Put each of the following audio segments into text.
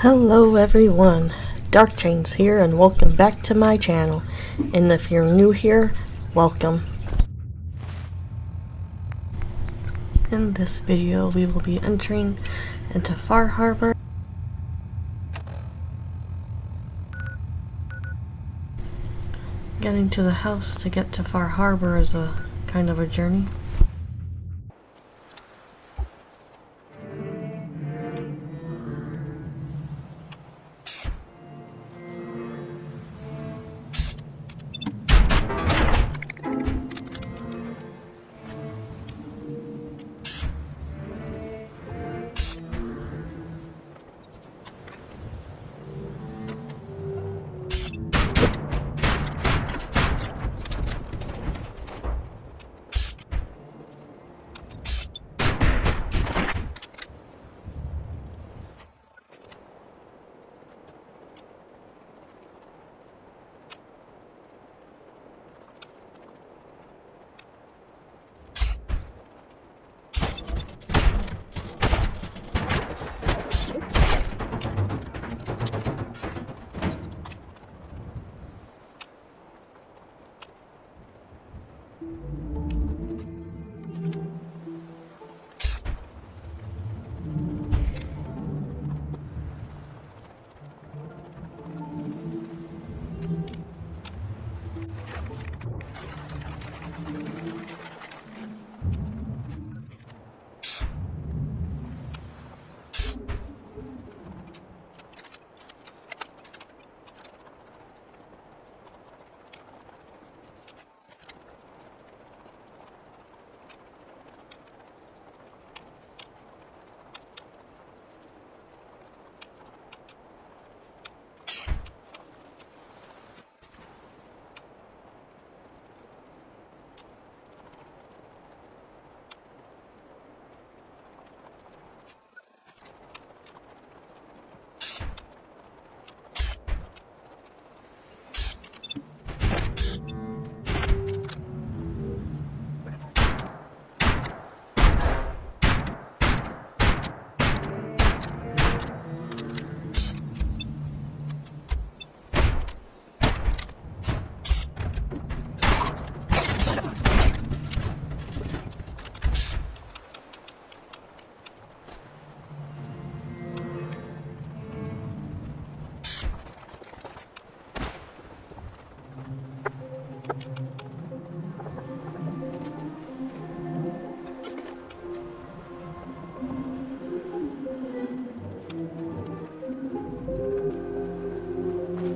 Hello everyone, Dark Chains here and welcome back to my channel. And if you're new here, welcome. In this video we will be entering into Far Harbor. Getting to the house to get to Far Harbor is a kind of a journey.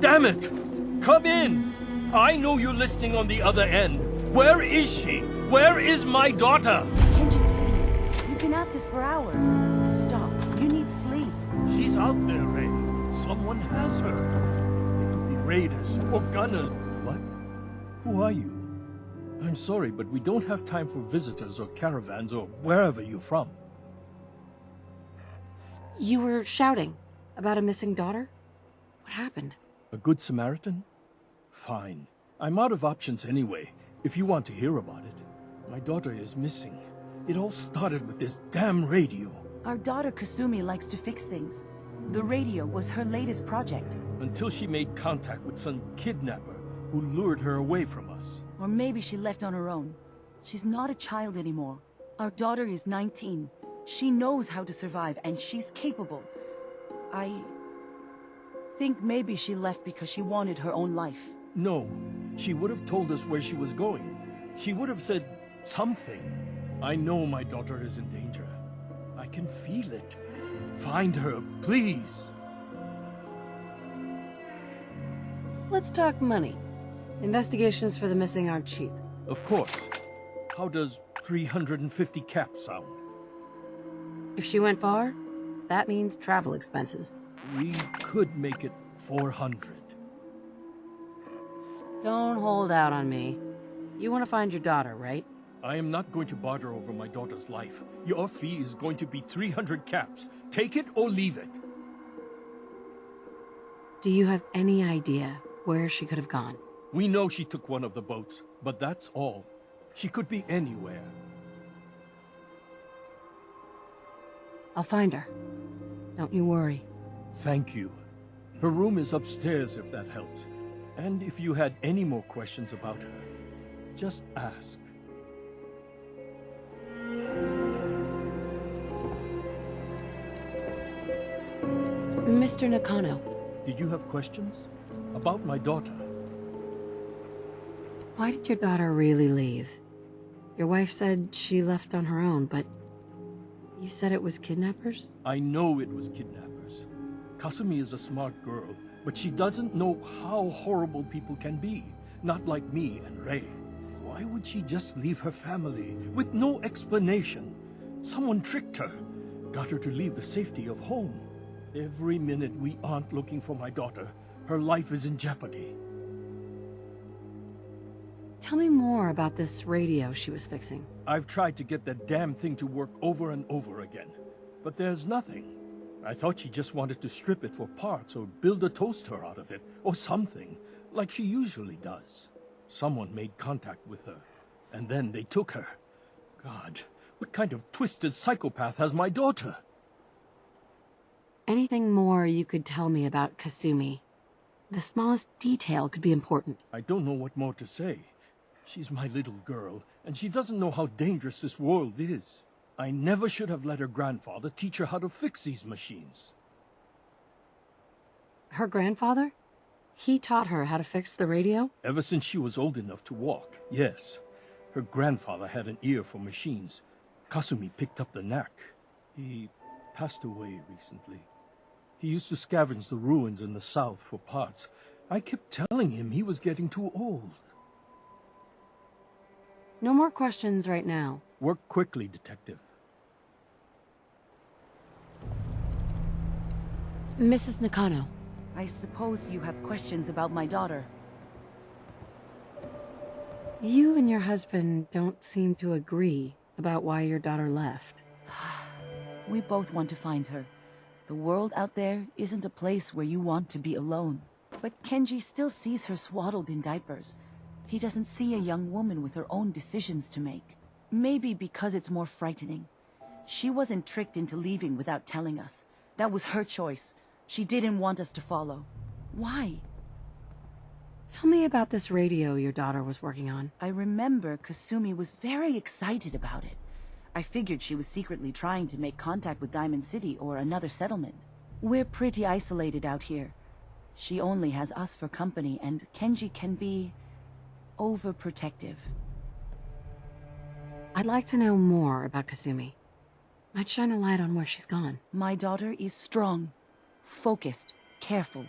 Damn it! Come in! I know you're listening on the other end. Where is she? Where is my daughter? Kenji, please. You've been at this for hours. Stop. You need sleep. She's out there, Ray. Someone has her. It could be raiders or gunners. What? Who are you? I'm sorry, but we don't have time for visitors or caravans or wherever you're from. You were shouting about a missing daughter? What happened? A good Samaritan? Fine. I'm out of options anyway, if you want to hear about it. My daughter is missing. It all started with this damn radio. Our daughter Kasumi likes to fix things. The radio was her latest project. Until she made contact with some kidnapper who lured her away from us. Or maybe she left on her own. She's not a child anymore. Our daughter is 19. She knows how to survive and she's capable. I think maybe she left because she wanted her own life. No, she would have told us where she was going. She would have said something. I know my daughter is in danger. I can feel it. Find her, please. Let's talk money. Investigations for the missing aren't cheap. Of course. How does 350 caps sound? If she went far, that means travel expenses. We could make it 400. Don't hold out on me. You want to find your daughter, right? I am not going to barter over my daughter's life. Your fee is going to be 300 caps. Take it or leave it. Do you have any idea where she could have gone? We know she took one of the boats, but that's all. She could be anywhere. I'll find her. Don't you worry. Thank you. Her room is upstairs if that helps. And if you had any more questions about her, just ask. Mr. Nakano, Did you have questions? About my daughter? why did your daughter really leave? Your wife said she left on her own, but you said it was kidnappers? I know it was kidnappers. Kasumi is a smart girl, but she doesn't know how horrible people can be. Not like me and Ray. Why would she just leave her family with no explanation? Someone tricked her, got her to leave the safety of home. Every minute we aren't looking for my daughter, her life is in jeopardy. Tell me more about this radio she was fixing. I've tried to get that damn thing to work over and over again, but there's nothing. I thought she just wanted to strip it for parts or build a toaster out of it, or something, like she usually does. Someone made contact with her, and then they took her. God, what kind of twisted psychopath has my daughter? Anything more you could tell me about Kasumi? The smallest detail could be important. I don't know what more to say. She's my little girl, and she doesn't know how dangerous this world is. I never should have let her grandfather teach her how to fix these machines. Her grandfather? He taught her how to fix the radio? Ever since she was old enough to walk, yes. Her grandfather had an ear for machines. Kasumi picked up the knack. He passed away recently. He used to scavenge the ruins in the south for parts. I kept telling him he was getting too old. No more questions right now. Work quickly, Detective. Mrs. Nakano, I suppose you have questions about my daughter. you and your husband don't seem to agree about why your daughter left. We both want to find her. The world out there isn't a place where you want to be alone. But Kenji still sees her swaddled in diapers. He doesn't see a young woman with her own decisions to make. Maybe because it's more frightening. She wasn't tricked into leaving without telling us. That was her choice. She didn't want us to follow. Why? Tell me about this radio your daughter was working on. I remember Kasumi was very excited about it. I figured she was secretly trying to make contact with Diamond City or another settlement. We're pretty isolated out here. She only has us for company, and Kenji can be overprotective. I'd like to know more about Kasumi. Might shine a light on where she's gone. My daughter is strong, focused, careful.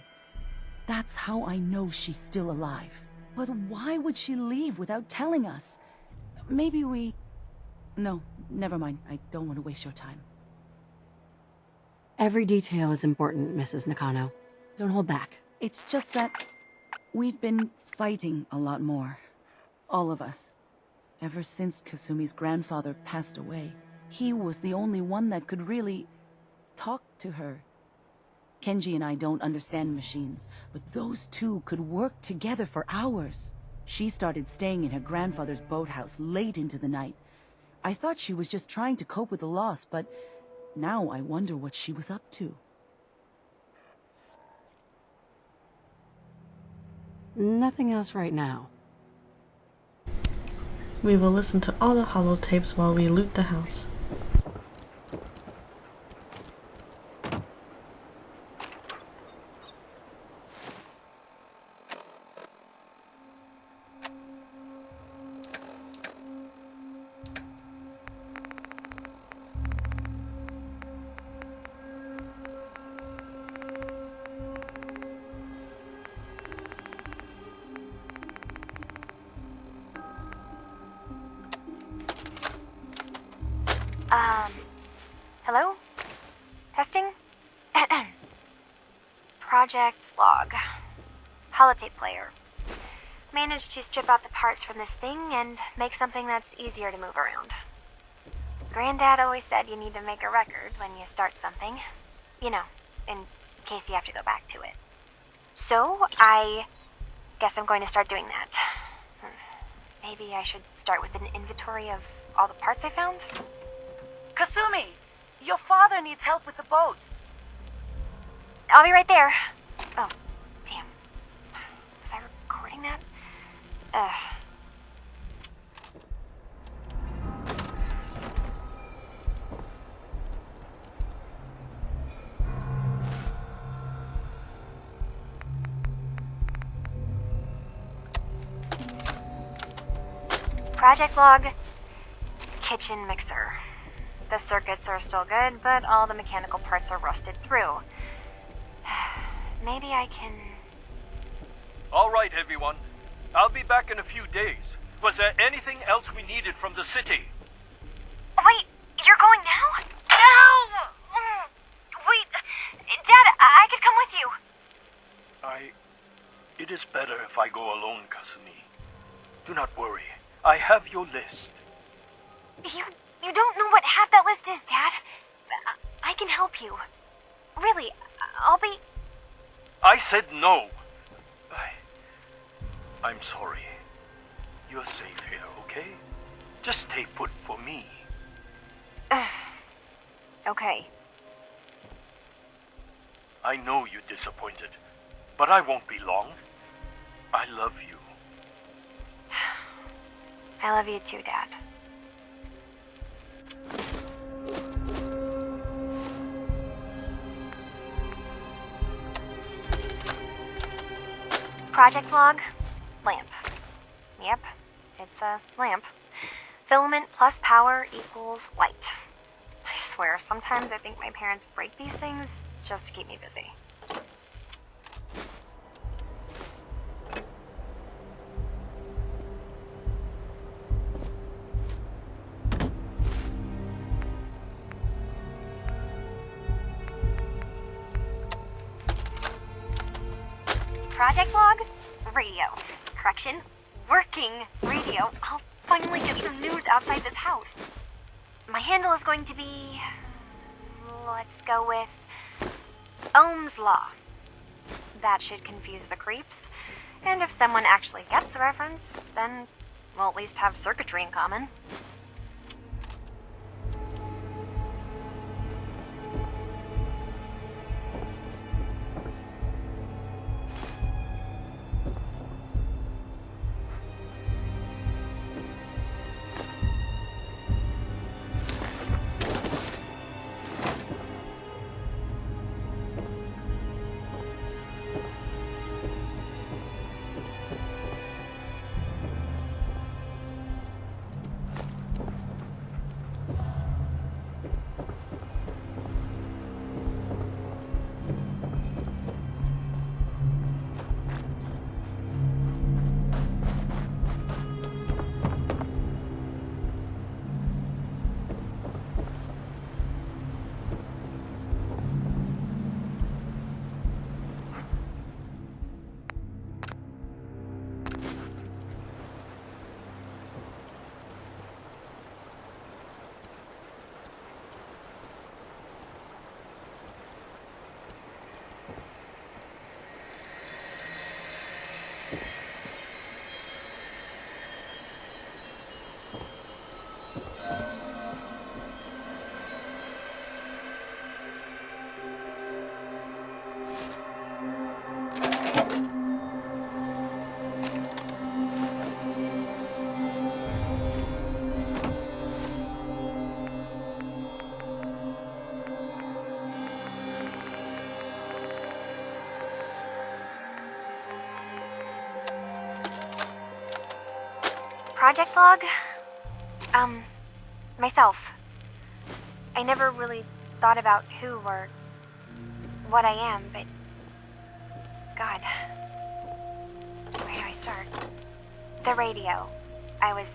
That's how I know she's still alive. But why would she leave without telling us? Maybe we... No, never mind. I don't want to waste your time. Every detail is important, Mrs. Nakano. Don't hold back. It's just that we've been fighting a lot more. All of us. Ever since Kasumi's grandfather passed away. He was the only one that could really talk to her. Kenji and I don't understand machines, but those two could work together for hours. She started staying in her grandfather's boathouse late into the night. I thought she was just trying to cope with the loss, but now I wonder what she was up to. Nothing else right now. We will listen to all the holotapes while we loot the house. Hello? Testing? Project log. Holotape player. Managed to strip out the parts from this thing and make something that's easier to move around. Granddad always said you need to make a record when you start something. You know, in case you have to go back to it. So, I guess I'm going to start doing that. Maybe I should start with an inventory of all the parts I found? Kasumi! Your father needs help with the boat. I'll be right there. Oh, damn. Was I recording that? Ugh. Project log, kitchen mixer. The circuits are still good, but all the mechanical parts are rusted through. Maybe I can... All right, everyone. I'll be back in a few days. Was there anything else we needed from the city? Wait, you're going now? No! Wait, Dad, I could come with you. It is better if I go alone, Kasumi. Do not worry. I have your list. You don't know what half that list is, Dad. I can help you. Really, I'll be... I said no. I'm sorry. You're safe here, okay? Just stay put for me. Okay. I know you're disappointed, but I won't be long. I love you. I love you too, Dad. Project log, lamp. Yep, it's a lamp. Filament plus power equals light. I swear, sometimes I think my parents break these things just to keep me busy. Project log, radio. Correction, working radio. I'll finally get some news outside this house. My handle is going to be... let's go with... Ohm's Law. That should confuse the creeps. And if someone actually gets the reference, then we'll at least have circuitry in common. Project log? Myself. I never really thought about who or what I am, but... God. Where do I start? The radio. I was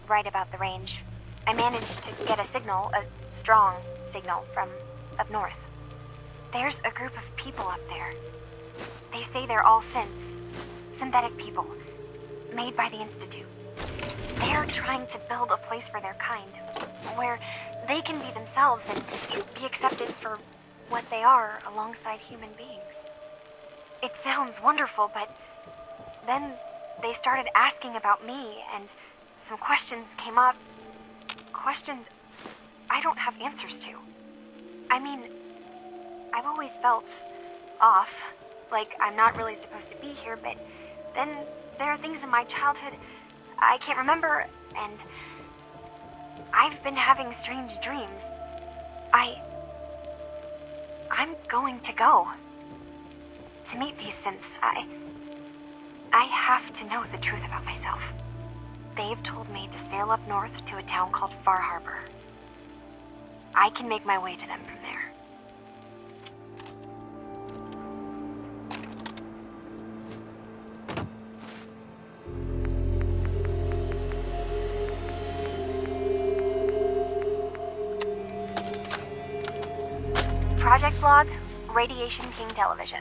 right about the range. I managed to get a signal, a strong signal, from up north. There's a group of people up there. They say they're all synths. Synthetic people. Made by the Institute. They're trying to build a place for their kind, where they can be themselves and be accepted for what they are alongside human beings. It sounds wonderful, but then they started asking about me, and some questions came up. Questions I don't have answers to. I mean, I've always felt off. Like I'm not really supposed to be here, but then there are things in my childhood I can't remember, and I've been having strange dreams. I'm going to go. To meet these synths, I have to know the truth about myself. They've told me to sail up north to a town called Far Harbor. I can make my way to them from there. Project Log, Radiation King Television.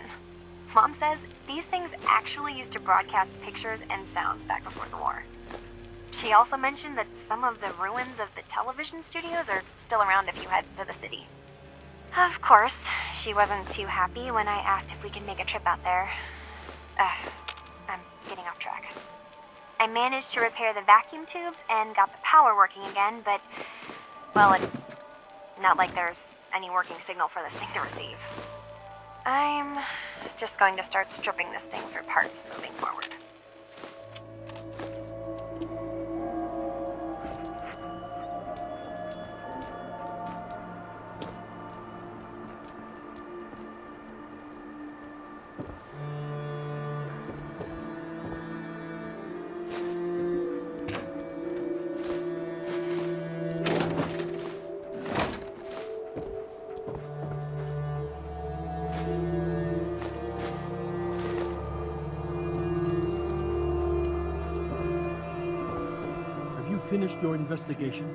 Mom says these things actually used to broadcast pictures and sounds back before the war. She also mentioned that some of the ruins of the television studios are still around if you head to the city. Of course, she wasn't too happy when I asked if we could make a trip out there. I'm getting off track. I managed to repair the vacuum tubes and got the power working again, but, well, it's not like there's any working signal for this thing to receive. I'm just going to start stripping this thing for parts moving forward. Finished your investigation?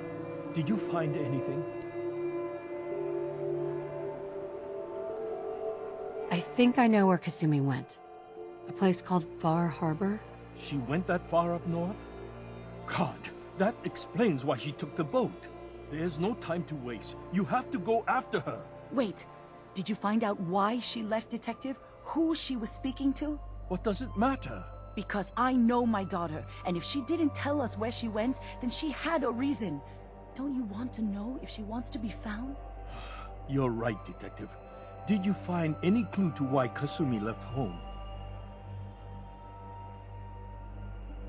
Did you find anything? I think I know where Kasumi went. A place called Far Harbor? She went that far up north? God, that explains why she took the boat. There's no time to waste. You have to go after her. Wait, did you find out why she left, Detective? Who she was speaking to? What does it matter? Because I know my daughter, and if she didn't tell us where she went, then she had a reason. Don't you want to know if she wants to be found? You're right, Detective. Did you find any clue to why Kasumi left home?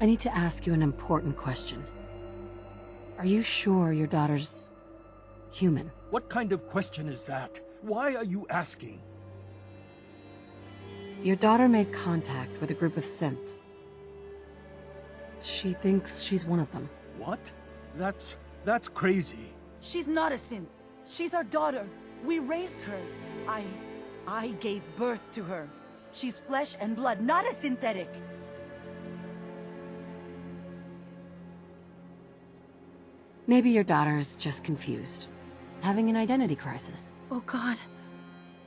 I need to ask you an important question. Are you sure your daughter's human? What kind of question is that? Why are you asking? Your daughter made contact with a group of synths. She thinks she's one of them. What? That's crazy. She's not a synth. She's our daughter. We raised her. I gave birth to her. She's flesh and blood, not a synthetic. Maybe your daughter is just confused, having an identity crisis. Oh God.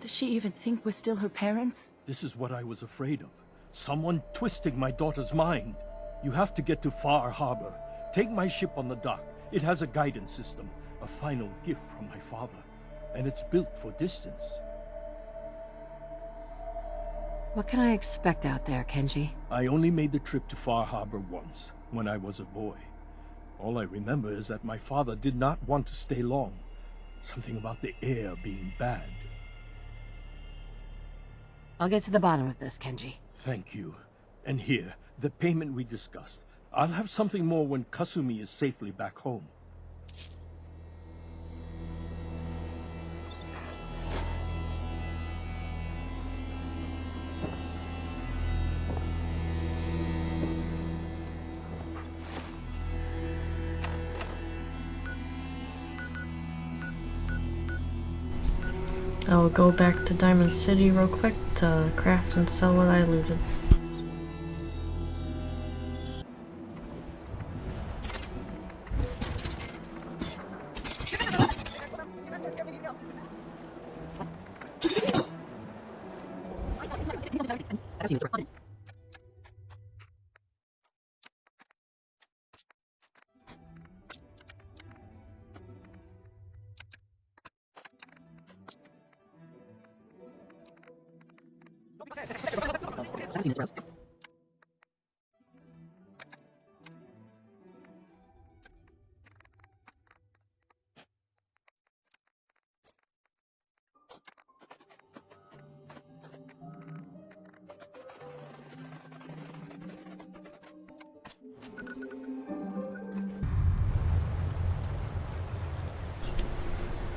Does she even think we're still her parents? This is what I was afraid of. Someone twisting my daughter's mind. You have to get to Far Harbor. Take my ship on the dock. It has a guidance system, a final gift from my father. And it's built for distance. What can I expect out there, Kenji? I only made the trip to Far Harbor once, when I was a boy. All I remember is that my father did not want to stay long. Something about the air being bad. I'll get to the bottom of this, Kenji. Thank you. And here, the payment we discussed. I'll have something more when Kasumi is safely back home. I will go back to Diamond City real quick to craft and sell what I looted.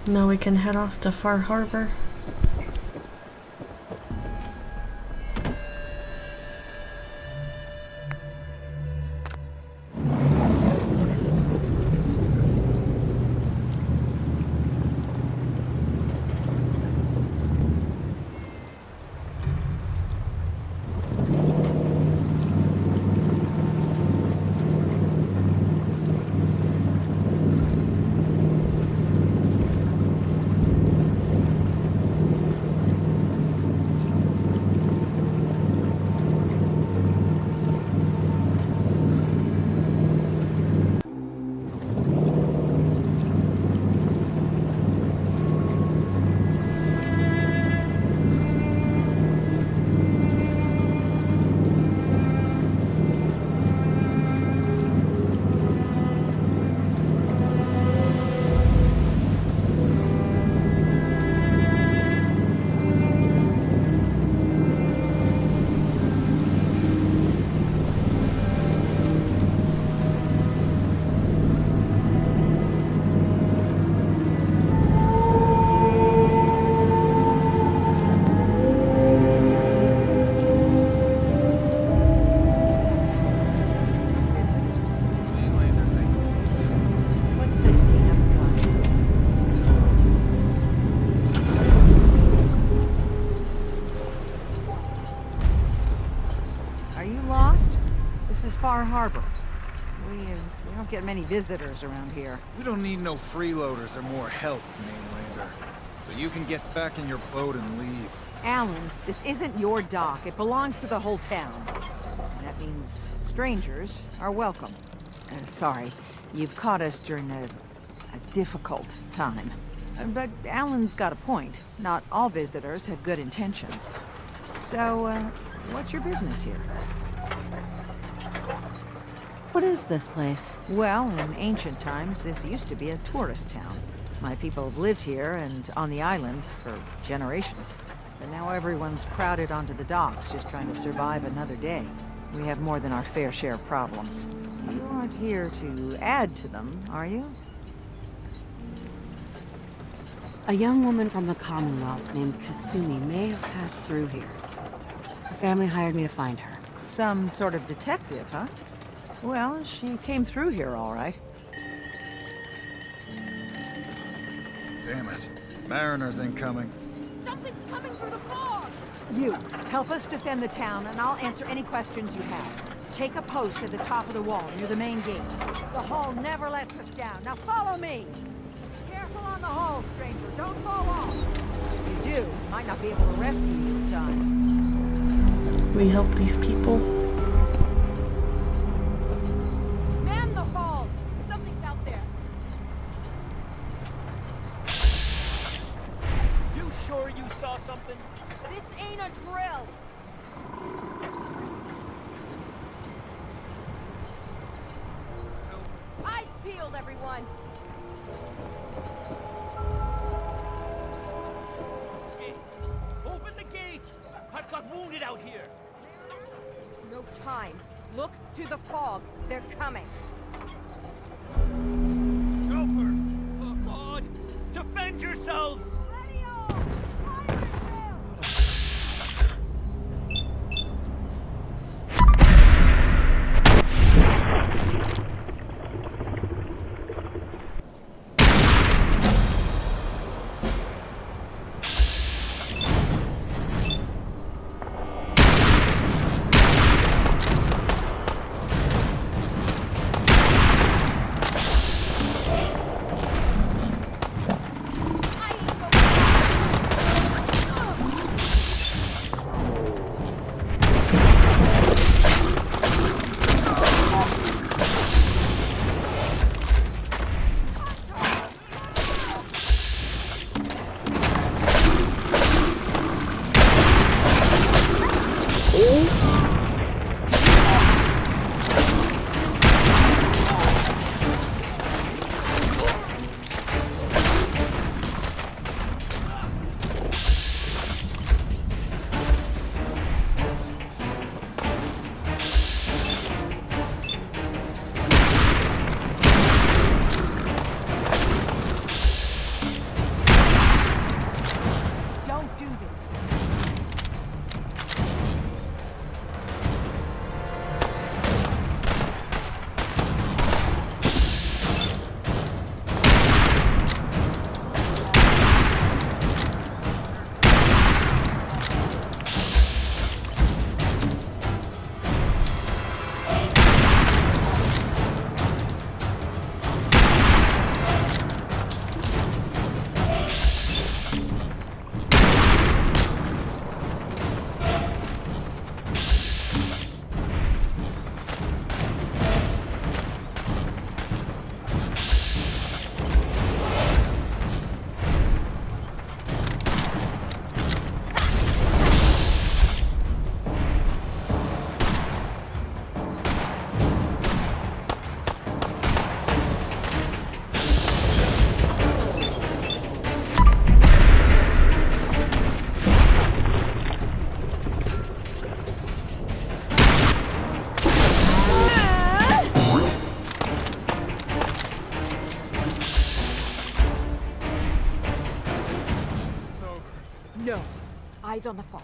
Now we can head off to Far Harbor. Are you lost? This is Far Harbor. We don't get many visitors around here. We don't need no freeloaders or more help, mainlander. So you can get back in your boat and leave. Alan, this isn't your dock. It belongs to the whole town. That means strangers are welcome. Sorry, you've caught us during a difficult time. But Alan's got a point. Not all visitors have good intentions. So, what's your business here? What is this place? Well, in ancient times, this used to be a tourist town. My people have lived here and on the island for generations. But now everyone's crowded onto the docks, just trying to survive another day. We have more than our fair share of problems. You aren't here to add to them, are you? A young woman from the Commonwealth named Kasumi may have passed through here. Her family hired me to find her. Some sort of detective, huh? Well, she came through here all right. Damn it. Mariners incoming. Something's coming through the fog! You, help us defend the town, and I'll answer any questions you have. Take a post at the top of the wall, near the main gate. The hull never lets us down. Now follow me! Careful on the hull, stranger. Don't fall off. If you do, might not be able to rescue you in time. We help these people. Man the hull! Something's out there. You sure you saw something? This ain't a drill! Eyes peeled, everyone! Gate! Open the gate! I've got wounded out here! There's no time. Look to the fog. They're coming. Helpers! Oh, God! Defend yourselves! No. Eyes on the fog.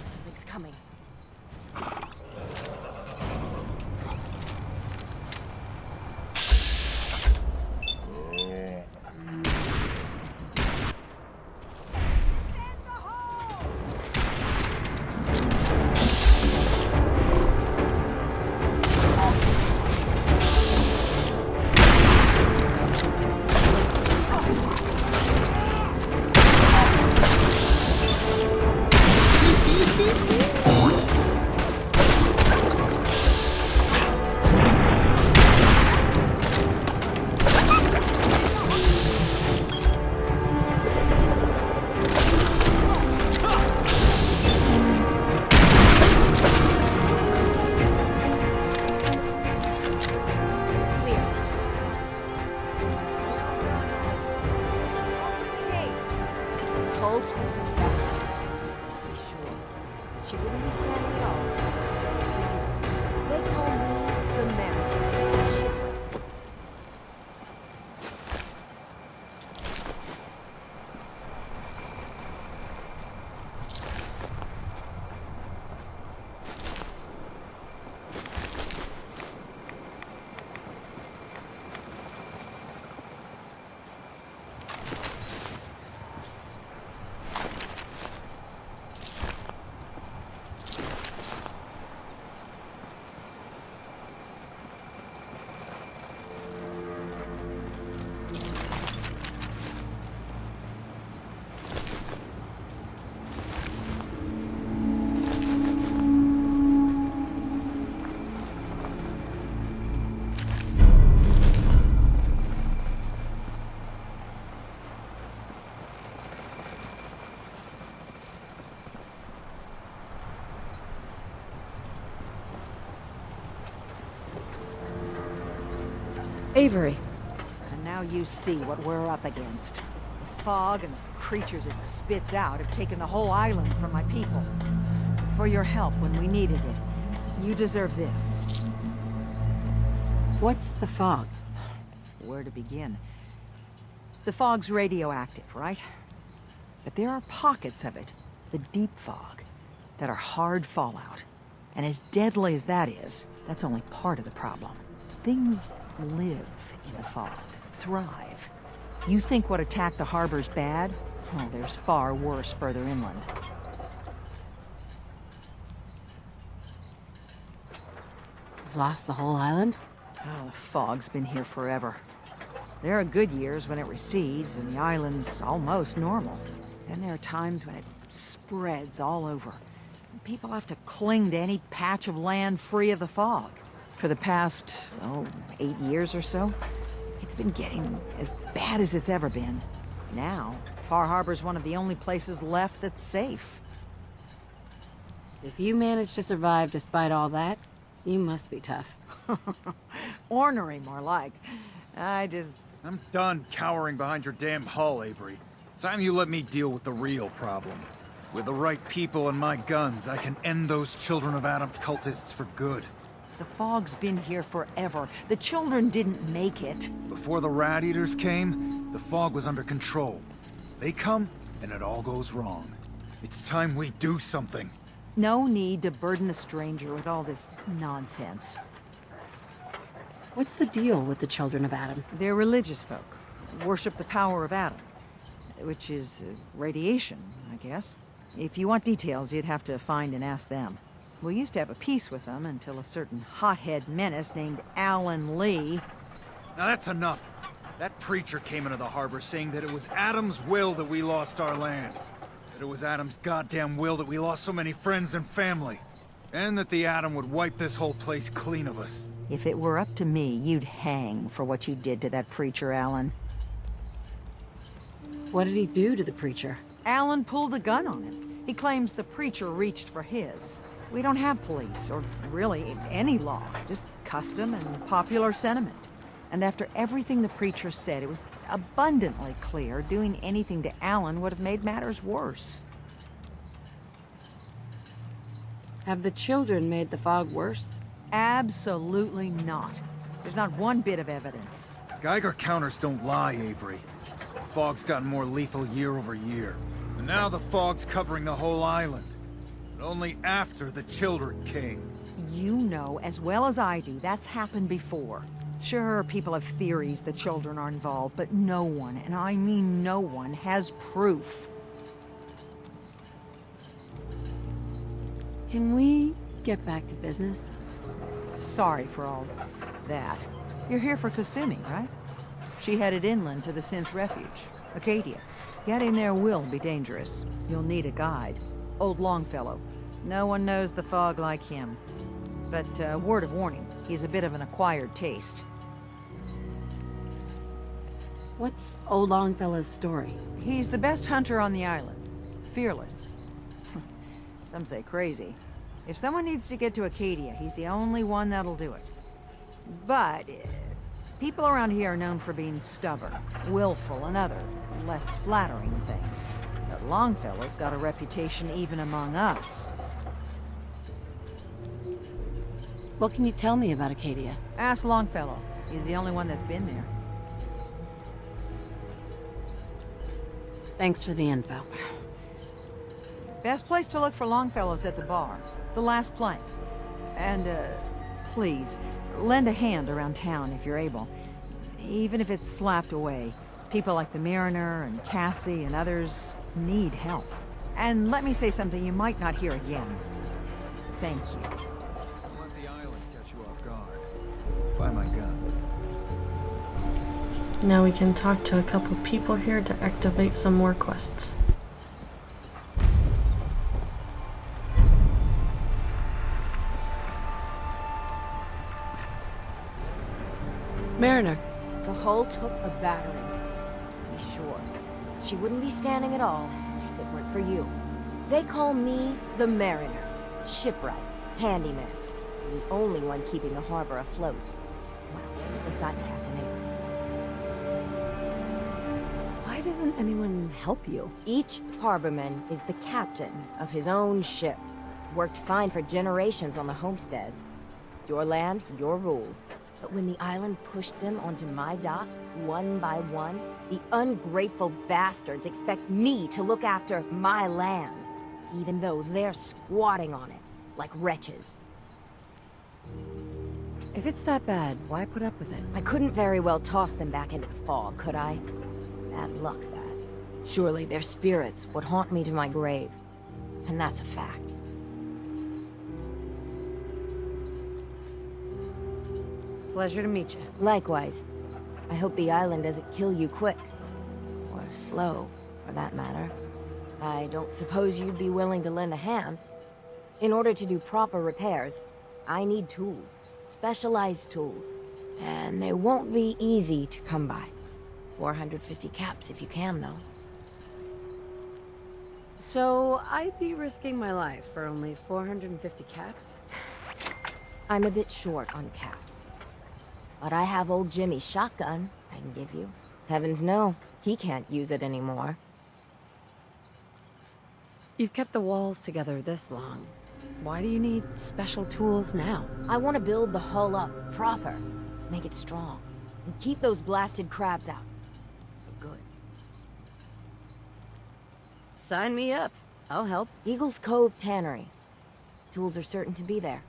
Something's coming. Told her that's to be sure. She wouldn't be standing at all. They call me the Mary. Shipwreck. Avery. And now you see what we're up against. The fog and the creatures it spits out have taken the whole island from my people. For your help when we needed it, you deserve this. What's the fog? Where to begin? The fog's radioactive, right? But there are pockets of it, the deep fog, that are hard fallout. And as deadly as that is, that's only part of the problem. Things live in the fog, thrive. You think what attacked the harbor's bad? Oh, there's far worse further inland. You've lost the whole island? Oh, the fog's been here forever. There are good years when it recedes and the island's almost normal. Then there are times when it spreads all over. And people have to cling to any patch of land free of the fog. For the past, 8 years or so, it's been getting as bad as it's ever been. Now, Far Harbor's one of the only places left that's safe. If you managed to survive despite all that, you must be tough. Ornery, more like. I'm done cowering behind your damn hull, Avery. Time you let me deal with the real problem. With the right people and my guns, I can end those Children of Adam cultists for good. The fog's been here forever. The children didn't make it. Before the Rat Eaters came, the fog was under control. They come, and it all goes wrong. It's time we do something. No need to burden the stranger with all this nonsense. What's the deal with the Children of Adam? They're religious folk. Worship the power of Adam. Which is radiation, I guess. If you want details, you'd have to find and ask them. We used to have a peace with them until a certain hothead menace named Alan Lee. Now that's enough. That preacher came into the harbor saying that it was Adam's will that we lost our land. That it was Adam's goddamn will that we lost so many friends and family. And that the Atom would wipe this whole place clean of us. If it were up to me, you'd hang for what you did to that preacher, Alan. What did he do to the preacher? Alan pulled a gun on him. He claims the preacher reached for his. We don't have police, or really any law, just custom and popular sentiment. And after everything the preacher said, it was abundantly clear doing anything to Alan would have made matters worse. Have the children made the fog worse? Absolutely not. There's not one bit of evidence. Geiger counters don't lie, Avery. Fog's gotten more lethal year over year. And Now the fog's covering the whole island. But only after the children came. You know as well as I do that's happened before. Sure, people have theories the children are involved, but no one, and I mean no one, has proof. Can we get back to business? Sorry for all that. You're here for Kasumi, right? She headed inland to the Synth Refuge, Acadia. Getting there will be dangerous. You'll need a guide. Old Longfellow. No one knows the fog like him. But, word of warning, he's a bit of an acquired taste. What's Old Longfellow's story? He's the best hunter on the island. Fearless. Some say crazy. If someone needs to get to Acadia, he's the only one that'll do it. But, people around here are known for being stubborn, willful, and other, less flattering things. But Longfellow's got a reputation even among us. What can you tell me about Acadia? Ask Longfellow. He's the only one that's been there. Thanks for the info. Best place to look for Longfellow's at the bar. The last plank. And, please, lend a hand around town if you're able. Even if it's slapped away. People like the Mariner and Cassie and others need help. And let me say something you might not hear again. Thank you. Don't let the island catch you off guard. Buy my guns. Now we can talk to a couple people here to activate some more quests. Mariner. The hull took a battering, to be sure. She wouldn't be standing at all if it weren't for you. They call me the Mariner, shipwright, handyman, the only one keeping the harbor afloat. Well, beside Captain Avery. Why doesn't anyone help you? Each harborman is the captain of his own ship. Worked fine for generations on the homesteads. Your land, your rules. But when the island pushed them onto my dock, one by one, the ungrateful bastards expect me to look after my land, even though they're squatting on it, like wretches. If it's that bad, why put up with it? I couldn't very well toss them back into the fog, could I? Bad luck, that. Surely their spirits would haunt me to my grave. And that's a fact. Pleasure to meet you. Likewise. I hope the island doesn't kill you quick. Or slow, for that matter. I don't suppose you'd be willing to lend a hand. In order to do proper repairs, I need tools. Specialized tools. And they won't be easy to come by. 450 caps if you can, though. So, I'd be risking my life for only 450 caps? I'm a bit short on caps. But I have old Jimmy's shotgun I can give you. Heavens no, he can't use it anymore. You've kept the walls together this long. Why do you need special tools now? I want to build the hull up proper. Make it strong. And keep those blasted crabs out. For good. Sign me up. I'll help. Eagles Cove Tannery. Tools are certain to be there.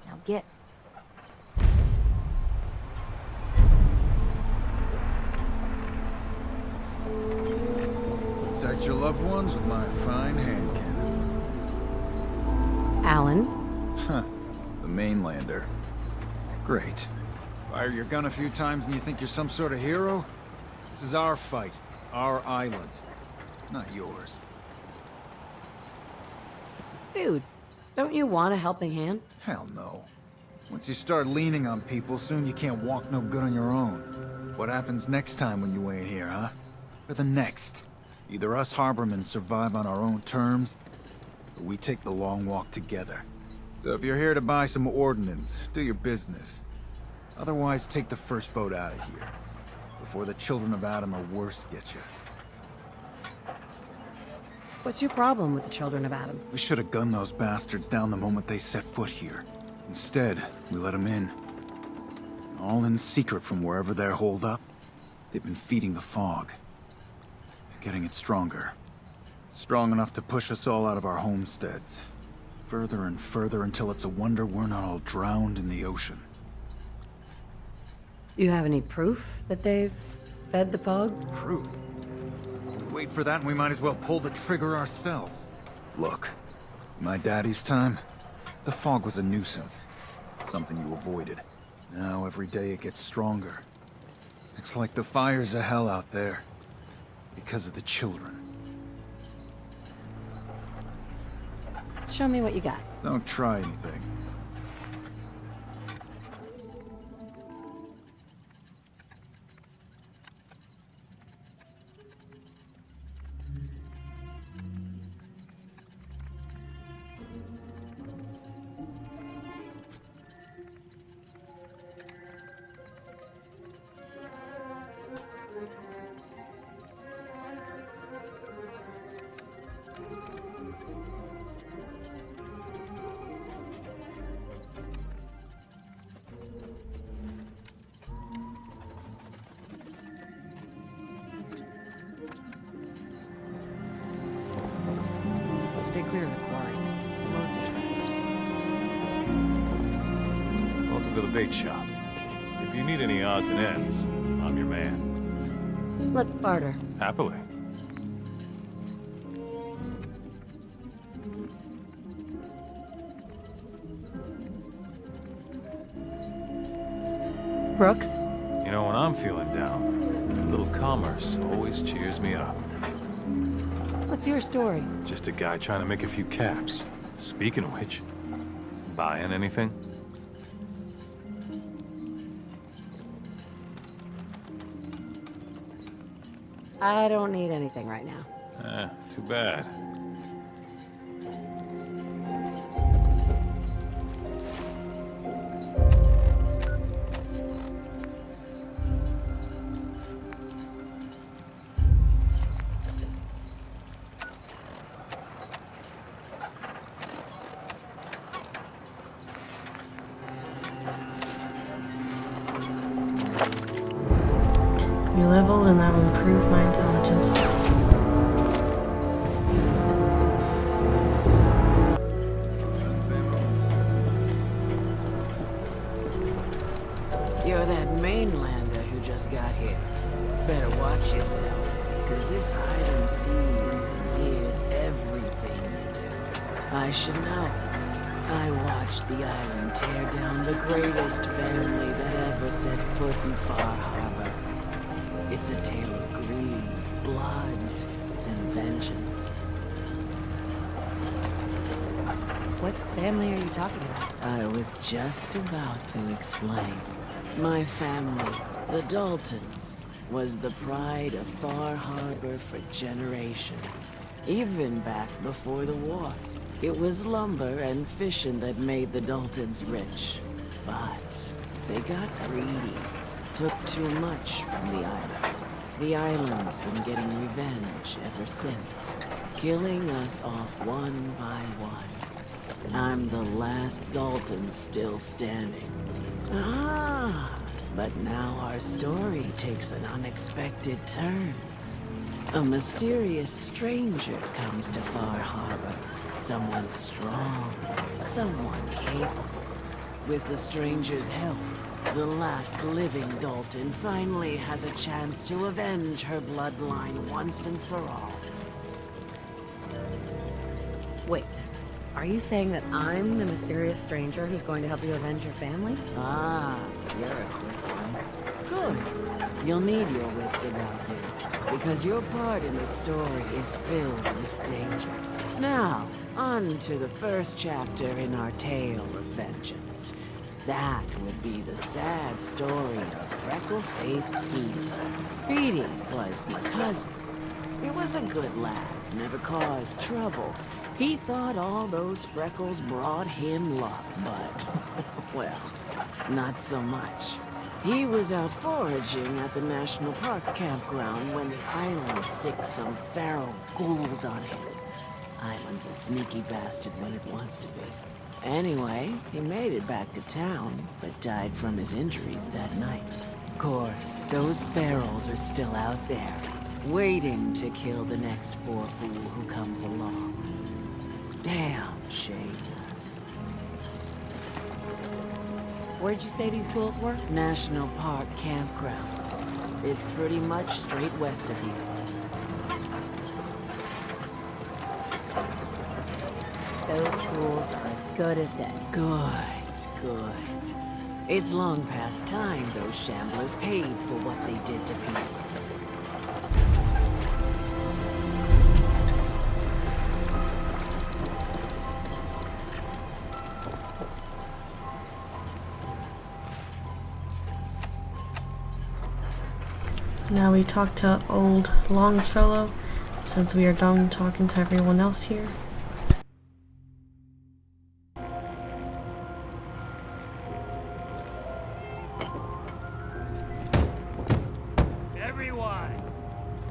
Now get. Protect your loved ones with my fine hand cannons. Alan? Huh. The mainlander. Great. Fire your gun a few times and you think you're some sort of hero? This is our fight. Our island. Not yours. Dude, don't you want a helping hand? Hell no. Once you start leaning on people, soon you can't walk no good on your own. What happens next time when you ain't here, huh? Or the next? Either us harbormen survive on our own terms, or we take the long walk together. So if you're here to buy some ordnance, do your business. Otherwise, take the first boat out of here, before the children of Adam or worse get you. What's your problem with the Children of Adam? We should have gunned those bastards down the moment they set foot here. Instead, we let them in. All in secret from wherever they're holed up. They've been feeding the fog. Getting it stronger. Strong enough to push us all out of our homesteads. Further and further until it's a wonder we're not all drowned in the ocean. You have any proof that they've fed the fog? Proof? Wait for that and we might as well pull the trigger ourselves. Look, my daddy's time, the fog was a nuisance. Something you avoided. Now every day it gets stronger. It's like the fires of hell out there. Because of the children. Show me what you got. Don't try anything. Stay clear of the quarry. Loads of trappers. Welcome to the bait shop. If you need any odds and ends, I'm your man. Let's barter. Happily. Brooks? You know, when I'm feeling down, a little commerce always cheers me up. What's your story? Just a guy trying to make a few caps. Speaking of which, buying anything? I don't need anything right now. Too bad. You leveled and that will improve my intelligence. You're that mainlander who just got here. Better watch yourself, because this island sees and hears everything you do. I should know. I watched the island tear down the greatest family that ever set foot in Far Harbor. It's a tale of greed, blood, and vengeance. What family are you talking about? I was just about to explain. My family, the Daltons, was the pride of Far Harbor for generations, even back before the war. It was lumber and fishing that made the Daltons rich. But they got greedy, took too much from the island. The island's been getting revenge ever since, killing us off one by one. I'm the last Dalton still standing. Ah, but now our story takes an unexpected turn. A mysterious stranger comes to Far Harbor. Someone strong, someone capable. With the stranger's help, the last living Dalton finally has a chance to avenge her bloodline once and for all. Wait, are you saying that I'm the mysterious stranger who's going to help you avenge your family? Ah, you're a quick one. Good. You'll need your wits about you, because your part in the story is filled with danger. Now, on to the first chapter in our tale of vengeance. That would be the sad story of freckle-faced Petey. Petey was my cousin. He was a good lad, never caused trouble. He thought all those freckles brought him luck, but, well, not so much. He was out foraging at the National Park campground when the island sicked some feral ghouls on him. Island's a sneaky bastard when it wants to be. Anyway, he made it back to town, but died from his injuries that night. Of course, those ferals are still out there, waiting to kill the next poor fool who comes along. Damn shame. Where'd you say these ghouls were? National Park Campground. It's pretty much straight west of here. Those ghouls are as good as dead. Good. It's long past time those shamblers paid for what they did to people. Now we talk to old Longfellow, since we are done talking to everyone else here.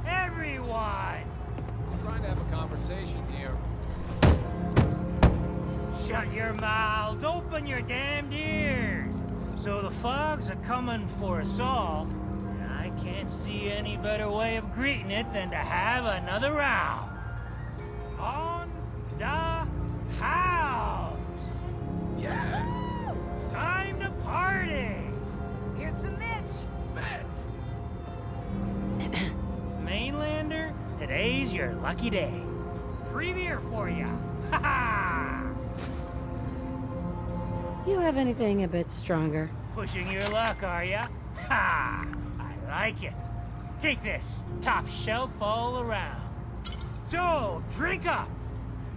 Everyone! I'm trying to have a conversation here. Shut your mouths, open your damned ears! So the fogs are coming for us all, and I can't see any better way of greeting it than to have another round. On the house! Yeah! Time to party! Here's some Mitch. Mainlander, today's your lucky day. Free beer for ya. Ha ha! You have anything a bit stronger? Pushing your luck, are ya? Ha! I like it. Take this, top shelf all around. So, drink up.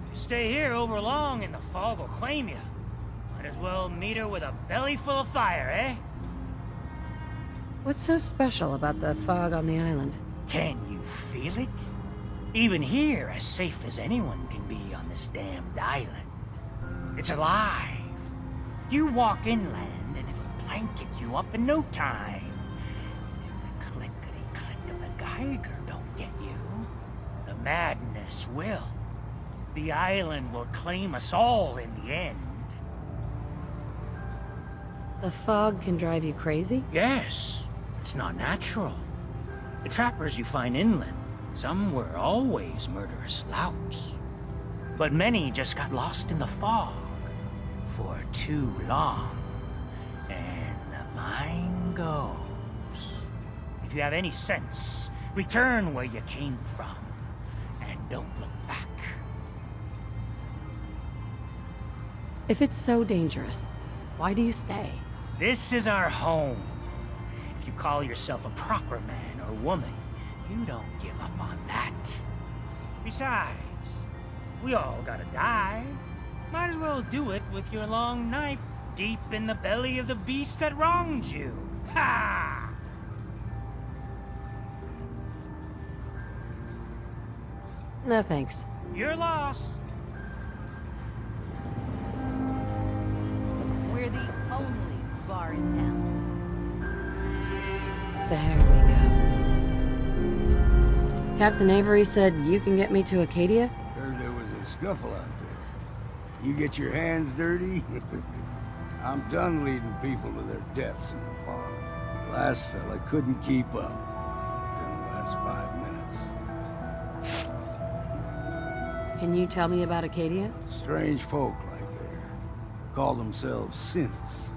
You stay here over long and the fog will claim you. Might as well meet her with a belly full of fire, eh? What's so special about the fog on the island? Can you feel it? Even here, as safe as anyone can be on this damned island. It's alive. You walk inland and it'll blanket you up in no time. If the clickety-click of the Geiger don't get you, the madness will. The island will claim us all in the end. The fog can drive you crazy? Yes, it's not natural. The trappers you find inland, some were always murderous louts. But many just got lost in the fog for too long. And the mind goes. If you have any sense, return where you came from, and don't look back. If it's so dangerous, why do you stay? This is our home. If you call yourself a proper man or woman, you don't give up on that. Besides, we all gotta die. Might as well do it with your long knife deep in the belly of the beast that wronged you. Ha! No thanks. Your loss. We're the only bar in town. There we go. Captain Avery said you can get me to Acadia? Heard there was a scuffle out there. You get your hands dirty? I'm done leading people to their deaths in the fog. The last fella couldn't keep up. In the last 5 minutes. Can you tell me about Acadia? Strange folk like there. Call themselves synths.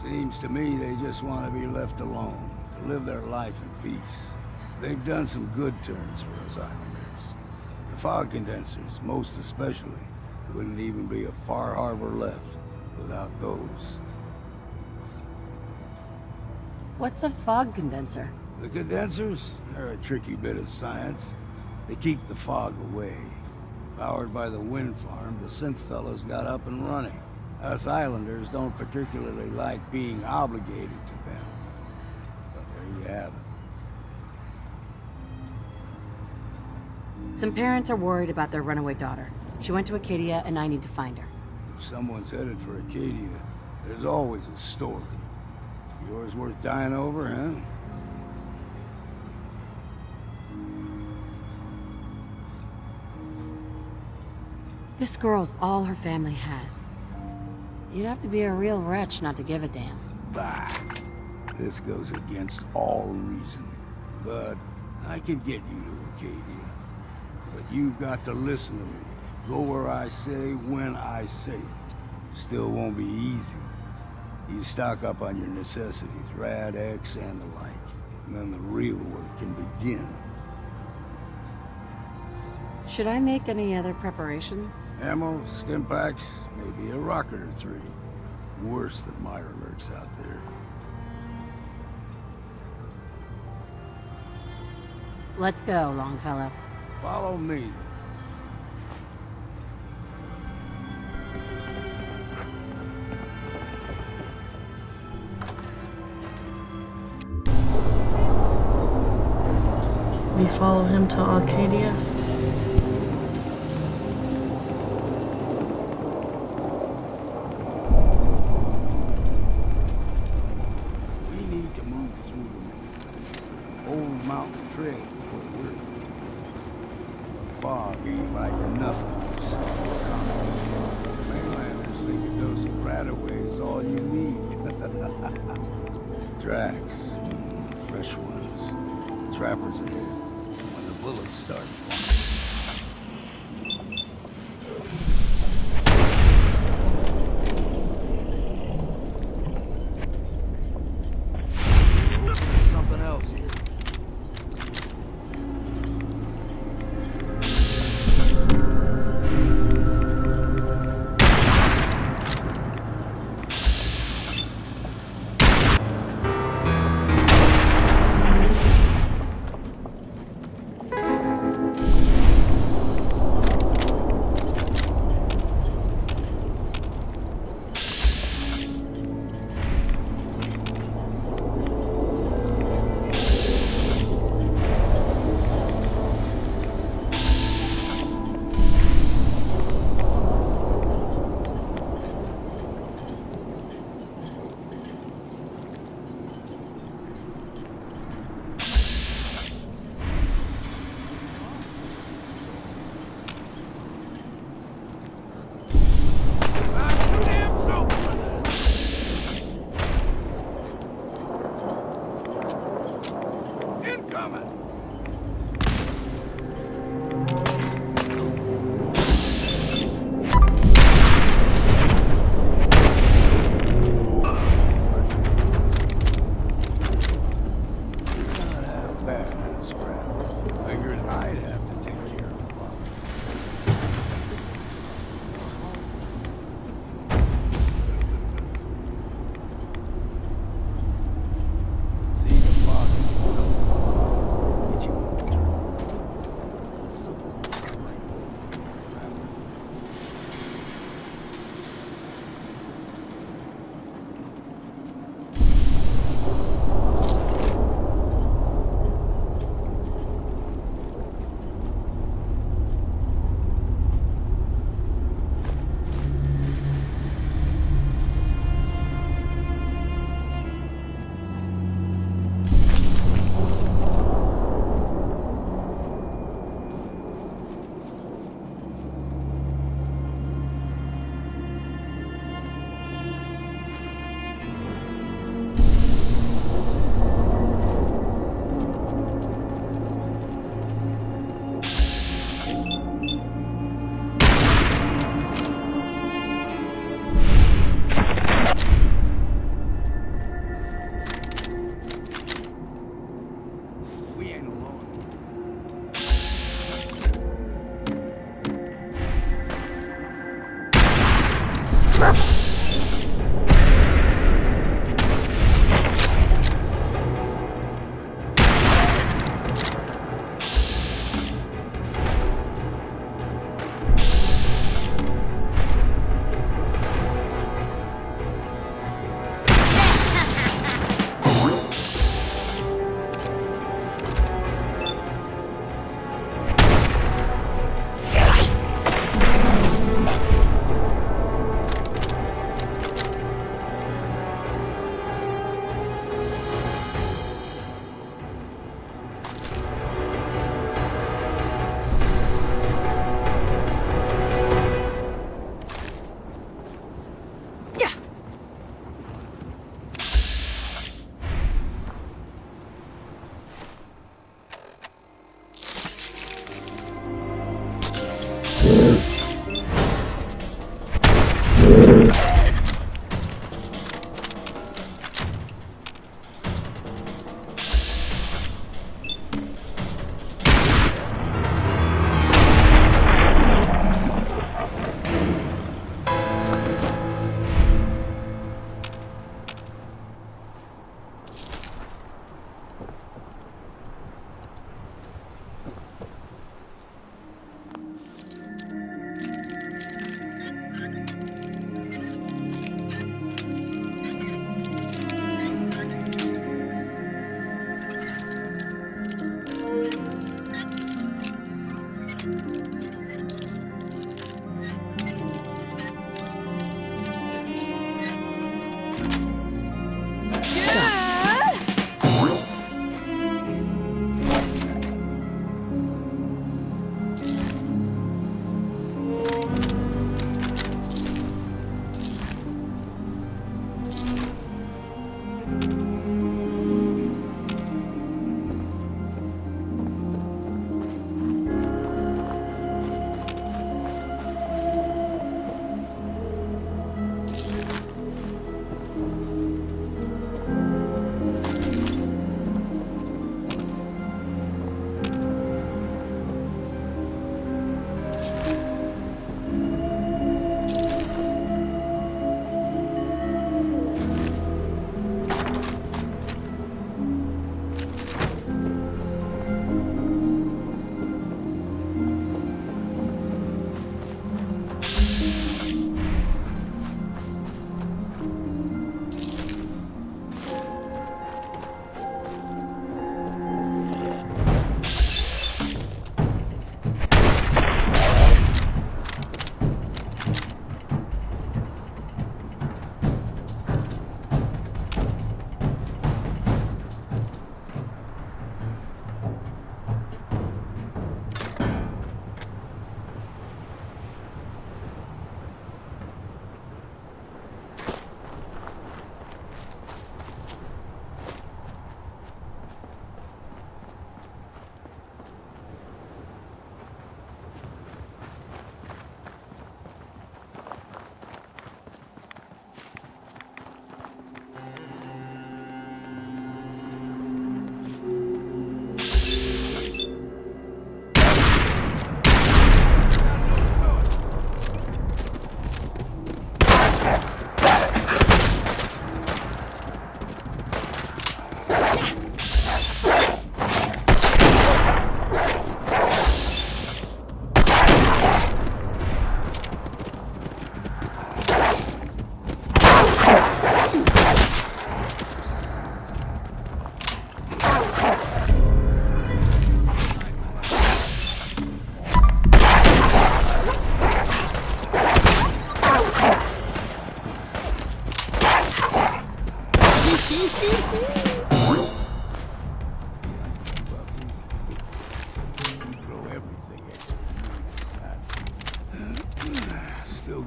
Seems to me they just want to be left alone, to live their life in peace. They've done some good turns for us islanders. The fog condensers, most especially, wouldn't even be a Far Harbor left without those. What's a fog condenser? The condensers? They're a tricky bit of science. They keep the fog away. Powered by the wind farm, the synth fellows got up and running. Us islanders don't particularly like being obligated to them. But there you have it. Some parents are worried about their runaway daughter. She went to Acadia and I need to find her. If someone's headed for Acadia, there's always a story. Yours worth dying over, huh? This girl's all her family has. You'd have to be a real wretch not to give a damn. Bah! This goes against all reason. But I can get you to Acadia. But you've got to listen to me. Go where I say, when I say it. Still won't be easy. You stock up on your necessities, Rad-X and the like. And then the real work can begin. Should I make any other preparations? Ammo, stim packs, maybe a rocket or three. Worse than Myra lurks out there. Let's go, Longfellow. Follow me. We follow him to Arcadia. We need to move through the old mountain trail where we're. The fog ain't like nothing you saw. Mainlanders think a dose of Radaway is all you need. Tracks, fresh ones. Trappers ahead. When the bullets start flying. Something else here.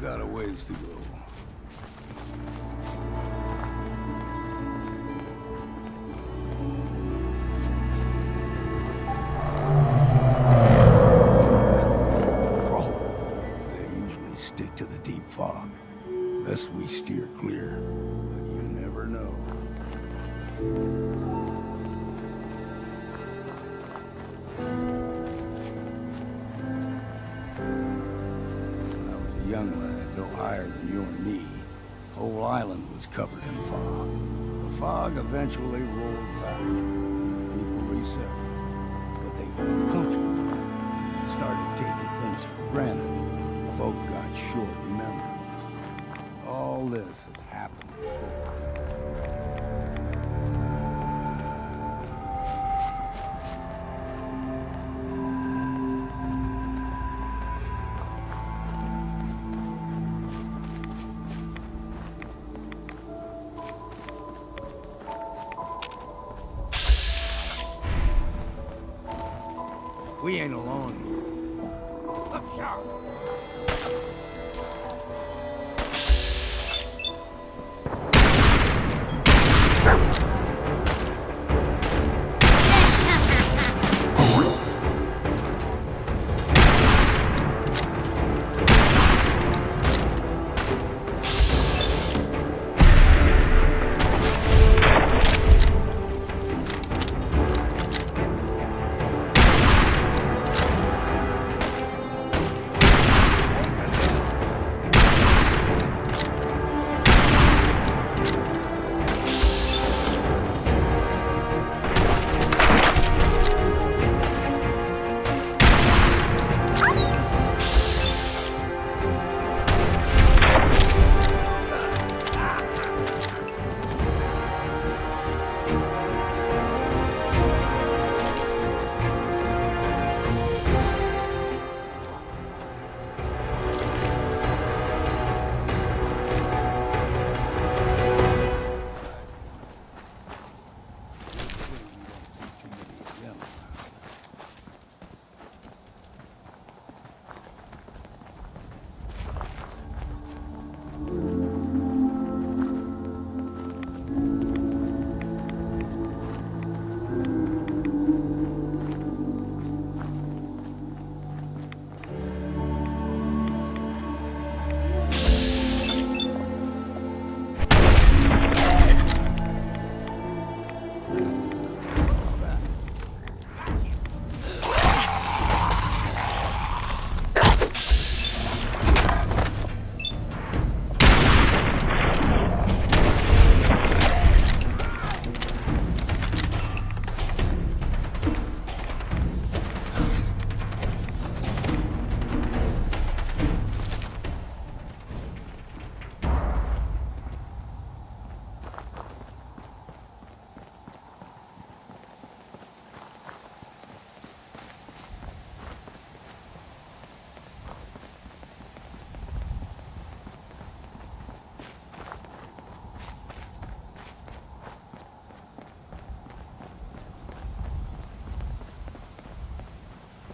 got a ways to go. They usually stick to the deep fog. Best we steer clear, but you never know. When I was a young lad, no higher than you and me, whole island was covered in fog. The fog eventually rolled back. People resettled, but they got comfortable and started taking things for granted. Folk got short memories. All this has happened before. We ain't alone here. Up, sharp!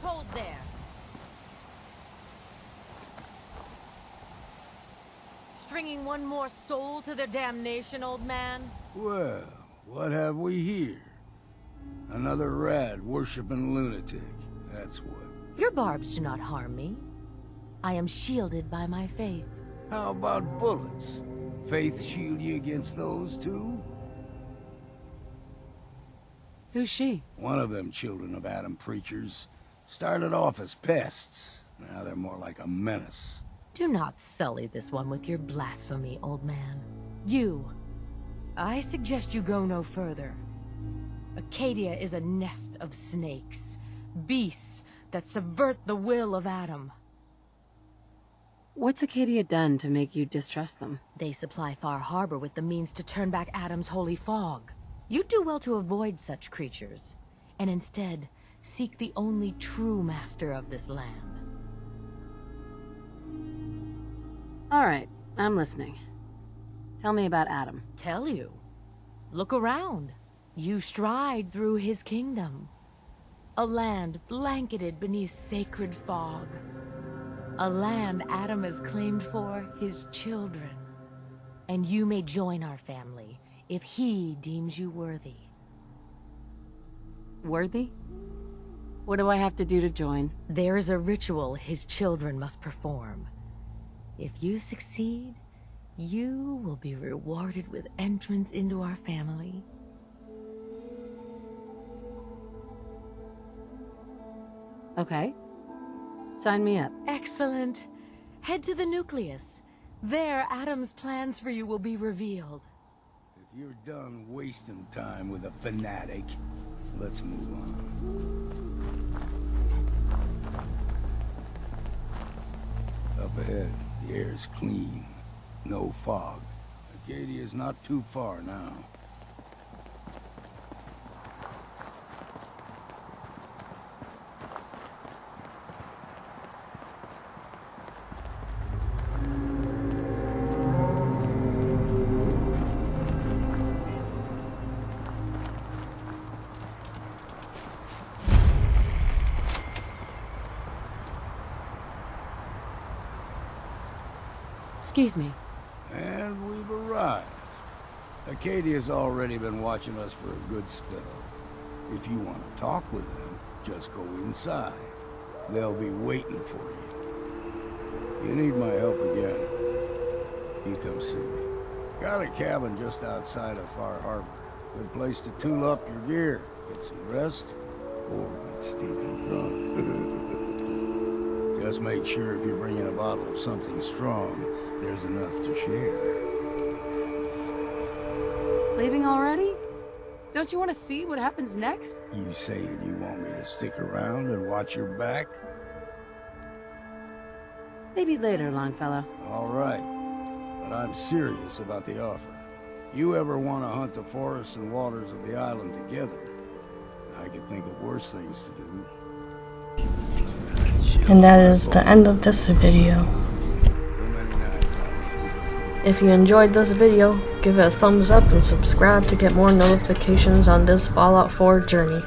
Hold there. Stringing one more soul to their damnation, old man? Well, what have we here? Another rad-worshipping lunatic, that's what. Your barbs do not harm me. I am shielded by my faith. How about bullets? Faith shield you against those too? Who's she? One of them children of Adam preachers. Started off as pests. Now they're more like a menace. Do not sully this one with your blasphemy, old man. You. I suggest you go no further. Acadia is a nest of snakes. Beasts that subvert the will of Adam. What's Acadia done to make you distrust them? They supply Far Harbor with the means to turn back Adam's holy fog. You'd do well to avoid such creatures, and instead seek the only true master of this land. All right, I'm listening. Tell me about Adam. Tell you? Look around. You stride through his kingdom. A land blanketed beneath sacred fog. A land Adam has claimed for his children. And you may join our family if he deems you worthy. Worthy? What do I have to do to join? There is a ritual his children must perform. If you succeed, you will be rewarded with entrance into our family. Okay. Sign me up. Excellent. Head to the nucleus. There, Adam's plans for you will be revealed. If you're done wasting time with a fanatic, let's move on. Up ahead, the air's clean. No fog. Acadia's not too far now. Excuse me. And we've arrived. Acadia's already been watching us for a good spell. If you want to talk with them, just go inside. They'll be waiting for you. You need my help again, you come see me. Got a cabin just outside of Far Harbor. Good place to tool up your gear, get some rest, or get stinking drunk. Just make sure if you're bringing a bottle of something strong, there's enough to share. Leaving already? Don't you want to see what happens next? You saying you want me to stick around and watch your back? Maybe later, Longfellow. All right. But I'm serious about the offer. You ever want to hunt the forests and waters of the island together, I can think of worse things to do. And that is the end of this video. If you enjoyed this video, give it a thumbs up and subscribe to get more notifications on this Fallout 4 journey.